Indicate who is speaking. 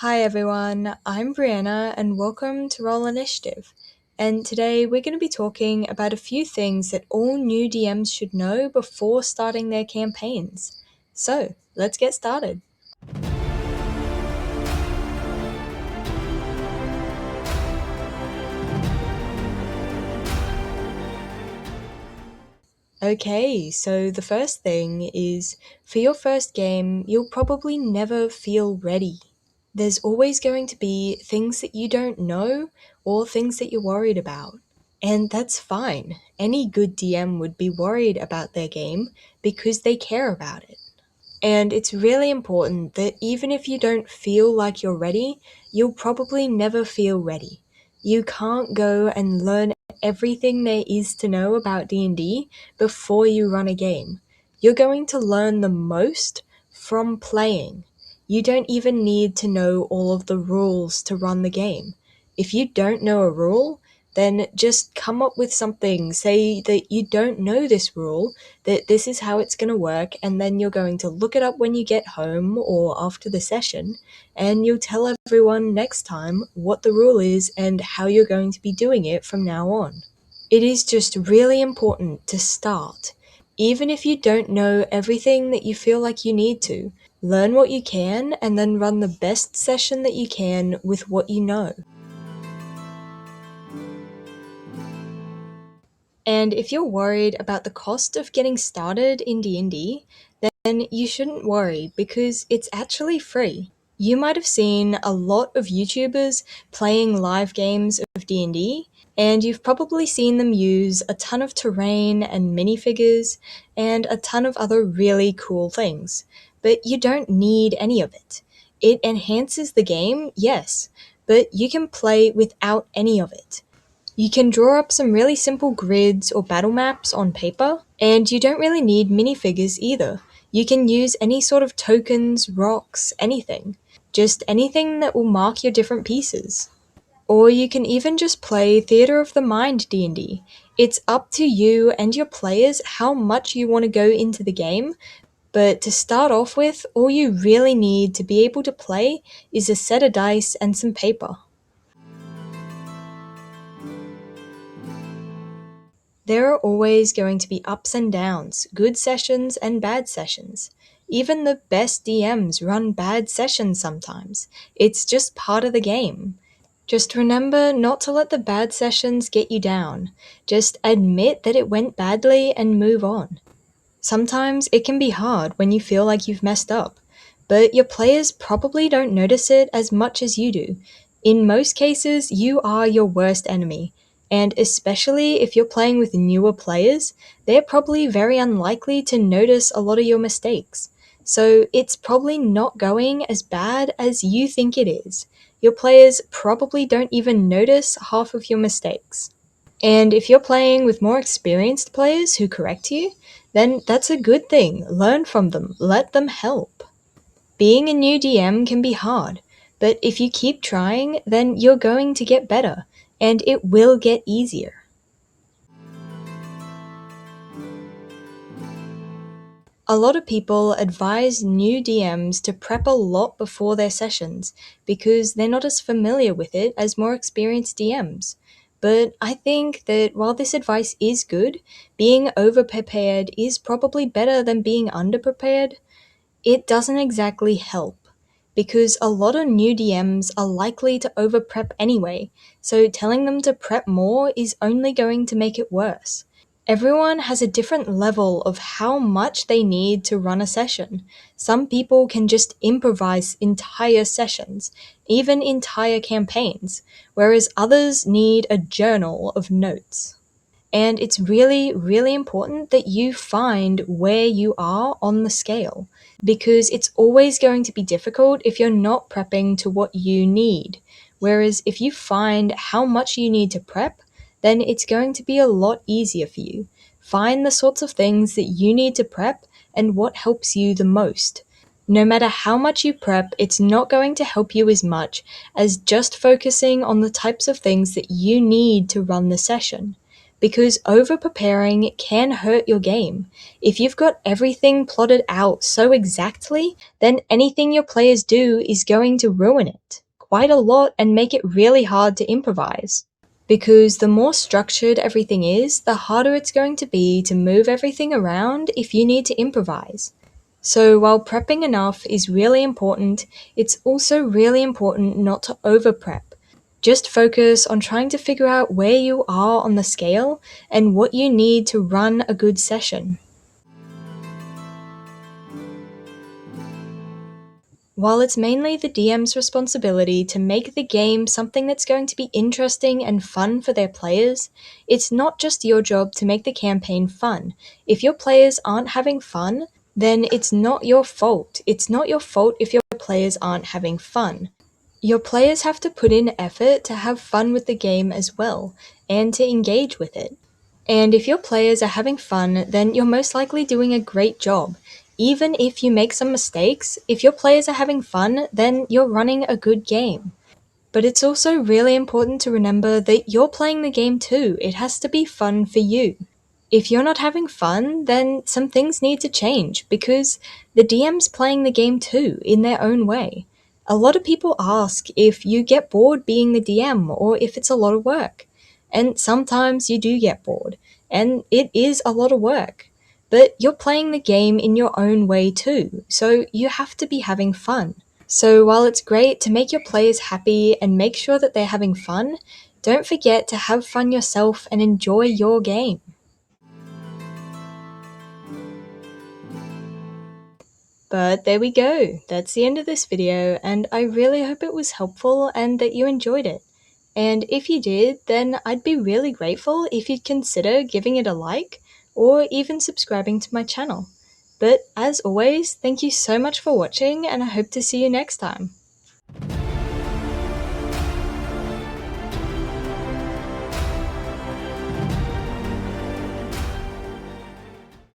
Speaker 1: Hi everyone, I'm Brianna and welcome to Roll Initiative. And today we're going to be talking about a few things that all new DMs should know before starting their campaigns. So, let's get started. Okay, so the first thing is for your first game, you'll probably never feel ready. There's always going to be things that you don't know or things that you're worried about. And that's fine. Any good DM would be worried about their game because they care about it. And it's really important that even if you don't feel like you're ready, you'll probably never feel ready. You can't go and learn everything there is to know about D&D before you run a game. You're going to learn the most from playing. You don't even need to know all of the rules to run the game. If you don't know a rule, then just come up with something. Say that you don't know this rule, that this is how it's going to work, and then you're going to look it up when you get home or after the session, and you'll tell everyone next time what the rule is and how you're going to be doing it from now on. It is just really important to start. Even if you don't know everything that you feel like you need to, learn what you can and then run the best session that you can with what you know. And if you're worried about the cost of getting started in D&D, then you shouldn't worry because it's actually free. You might have seen a lot of YouTubers playing live games of D&D, and you've probably seen them use a ton of terrain and minifigures and a ton of other really cool things. But you don't need any of it. It enhances the game, yes, but you can play without any of it. You can draw up some really simple grids or battle maps on paper, and you don't really need minifigures either. You can use any sort of tokens, rocks, anything. Just anything that will mark your different pieces. Or you can even just play Theatre of the Mind D&D. It's up to you and your players how much you want to go into the game, but to start off with, all you really need to be able to play is a set of dice and some paper. There are always going to be ups and downs, good sessions and bad sessions. Even the best DMs run bad sessions sometimes. It's just part of the game. Just remember not to let the bad sessions get you down. Just admit that it went badly and move on. Sometimes it can be hard when you feel like you've messed up, but your players probably don't notice it as much as you do. In most cases, you are your worst enemy, and especially if you're playing with newer players, they're probably very unlikely to notice a lot of your mistakes. So it's probably not going as bad as you think it is. Your players probably don't even notice half of your mistakes. And if you're playing with more experienced players who correct you, then that's a good thing. Learn from them, let them help. Being a new DM can be hard, but if you keep trying, then you're going to get better, and it will get easier. A lot of people advise new DMs to prep a lot before their sessions because they're not as familiar with it as more experienced DMs. But I think that while this advice is good, being over-prepared is probably better than being under-prepared. It doesn't exactly help because a lot of new DMs are likely to over-prep anyway, so telling them to prep more is only going to make it worse. Everyone has a different level of how much they need to run a session. Some people can just improvise entire sessions, even entire campaigns, whereas others need a journal of notes. And it's really, really important that you find where you are on the scale, because it's always going to be difficult if you're not prepping to what you need. Whereas if you find how much you need to prep, then it's going to be a lot easier for you. Find the sorts of things that you need to prep and what helps you the most. No matter how much you prep, it's not going to help you as much as just focusing on the types of things that you need to run the session. because over-preparing can hurt your game. If you've got everything plotted out so exactly, then anything your players do is going to ruin it quite a lot and make it really hard to improvise. Because the more structured everything is, the harder it's going to be to move everything around if you need to improvise. So while prepping enough is really important, it's also really important not to over-prep. Just focus on trying to figure out where you are on the scale and what you need to run a good session. While it's mainly the DM's responsibility to make the game something that's going to be interesting and fun for their players, it's not just your job to make the campaign fun. If your players aren't having fun, then it's not your fault. It's not your fault if your players aren't having fun. Your players have to put in effort to have fun with the game as well, and to engage with it. And if your players are having fun, then you're most likely doing a great job. Even if you make some mistakes, if your players are having fun, then you're running a good game. But it's also really important to remember that you're playing the game too. It has to be fun for you. If you're not having fun, then some things need to change because the DM's playing the game too in their own way. A lot of people ask if you get bored being the DM or if it's a lot of work. And sometimes you do get bored, and it is a lot of work. But you're playing the game in your own way too, so you have to be having fun. So while it's great to make your players happy and make sure that they're having fun, don't forget to have fun yourself and enjoy your game. But there we go, that's the end of this video, and I really hope it was helpful and that you enjoyed it. And if you did, then I'd be really grateful if you'd consider giving it a like, or even subscribing to my channel. But as always, thank you so much for watching, and I hope to see you next time.